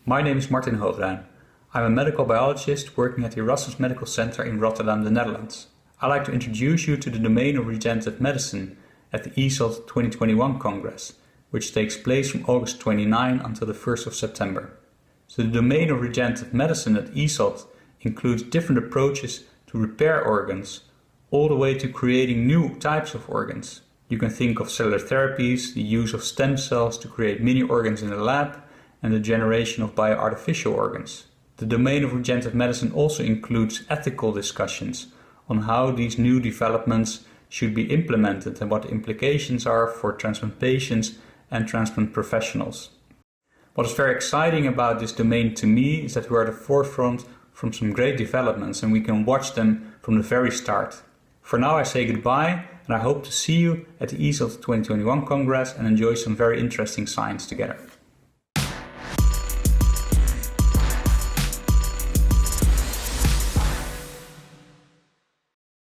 My name is Martin Hoogduijn. I'm a medical biologist working at the Erasmus Medical Center in Rotterdam, the Netherlands. I'd like to introduce you to the domain of regenerative medicine at the ESOT 2021 Congress, which takes place from August 29 until the 1st of September. So the domain of regenerative medicine at ESOT includes different approaches to repair organs, all the way to creating new types of organs. You can think of cellular therapies, the use of stem cells to create mini organs in the lab, and the generation of bioartificial organs. The domain of regenerative medicine also includes ethical discussions on how these new developments should be implemented and what the implications are for transplant patients and transplant professionals. What is very exciting about this domain to me is that we are at the forefront from some great developments and we can watch them from the very start. For now I say goodbye and I hope to see you at the ESOT 2021 Congress and enjoy some very interesting science together.